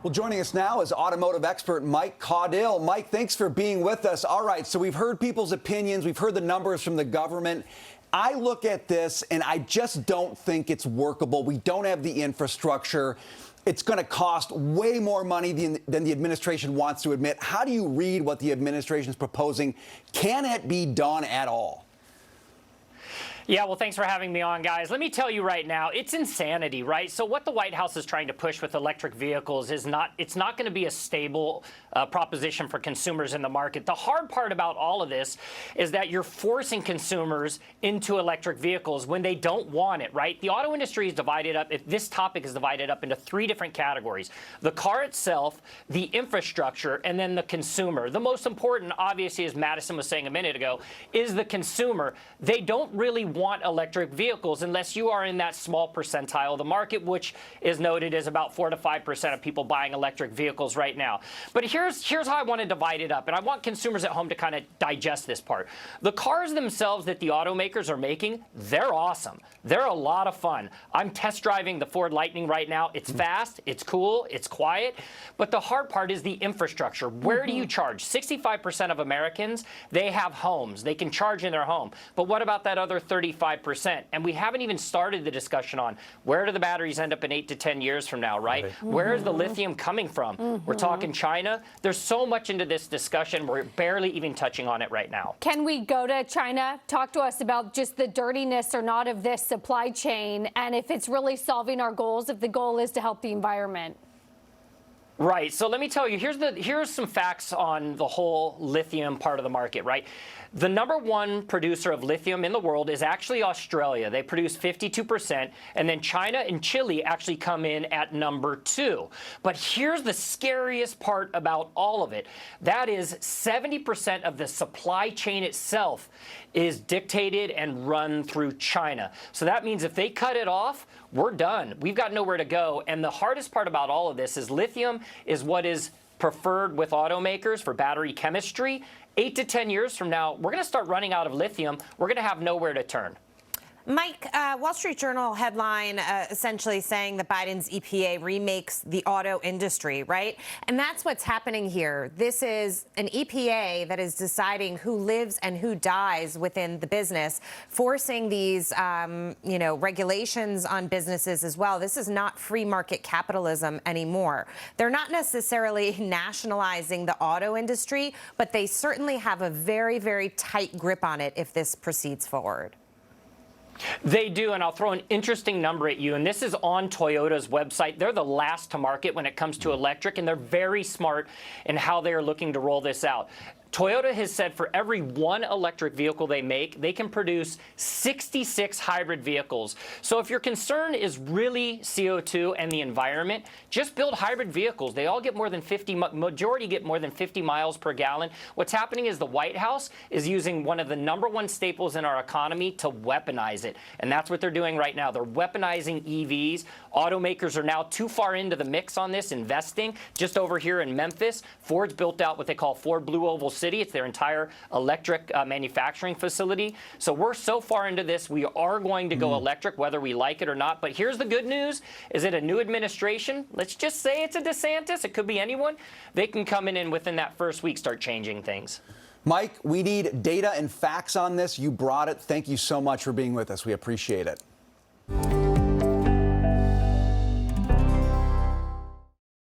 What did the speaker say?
Well, joining us now is automotive expert Mike Caudill. Mike, thanks for being with us. All right, so we've heard people's opinions. We've heard the numbers from the government. I look at this and I just don't think it's workable. We don't have the infrastructure. It's going to cost way more money than the administration wants to admit. How do you read what the administration is proposing? Can it be done at all? Yeah, well, thanks for having me on, guys. Let me tell you right now, it's insanity, right? So what the White House is trying to push with electric vehicles is it's not going to be a stable proposition for consumers in the market. The hard part about all of this is that you're forcing consumers into electric vehicles when they don't want it, right? The auto industry is divided up. This topic is divided up into three different categories: the car itself, the infrastructure, and then the consumer. The most important, obviously, as Madison was saying a minute ago, is the consumer. They don't really want electric vehicles unless you are in that small percentile of the market, which is noted as about 4 to 5% of people buying electric vehicles right now. But here's how I want to divide it up, and I want consumers at home to kind of digest this part. The cars themselves that the automakers are making, they're awesome. They're a lot of fun. I'm test driving the Ford Lightning right now. It's fast, it's cool, it's quiet, but the hard part is the infrastructure. Where do you charge? 65% of Americans, they have homes. They can charge in their home. But what about that other 35%? And we haven't even started the discussion on where do the batteries end up in 8 to 10 years from now, right? Where is the lithium coming from? We're talking China. There's so much into this discussion. We're barely even touching on it right now. Can we go to China? Talk to us about just the dirtiness or not of this supply chain, and if it's really solving our goals, if the goal is to help the environment. Right. So let me tell you, here's some facts on the whole lithium part of the market, right? The #1 producer of lithium in the world is actually Australia. They produce 52%, and then China and Chile actually come in at #2. But here's the scariest part about all of it. That is 70% of the supply chain itself is dictated and run through China. So that means if they cut it off, we're done. We've got nowhere to go. And the hardest part about all of this is lithium is what is preferred with automakers for battery chemistry. 8 to 10 years from now, we're going to start running out of lithium. We're going to have nowhere to turn. Mike, Wall Street Journal headline essentially saying that Biden's EPA remakes the auto industry, right? And that's what's happening here. This is an EPA that is deciding who lives and who dies within the business, forcing these, regulations on businesses as well. This is not free market capitalism anymore. They're not necessarily nationalizing the auto industry, but they certainly have a very, very tight grip on it if this proceeds forward. They do, and I'll throw an interesting number at you, and this is on Toyota's website. They're the last to market when it comes to electric, and they're very smart in how they're looking to roll this out. Toyota has said for every 1 electric vehicle they make, they can produce 66 hybrid vehicles. So if your concern is really CO2 and the environment, just build hybrid vehicles. They all get more than majority get more than 50 miles per gallon. What's happening is the White House is using one of the #1 staples in our economy to weaponize it. And that's what they're doing right now. They're weaponizing EVs. Automakers are now too far into the mix on this, investing. Just over here in Memphis, Ford's built out what they call Ford Blue Oval City. It's their entire electric manufacturing facility. So we're so far into this, we are going to go electric, whether we like it or not. But here's the good news, is it a new administration? Let's just say it's a DeSantis. It could be anyone. They can come in and within that first week start changing things. Mike, we need data and facts on this. You brought it. Thank you so much for being with us. We appreciate it.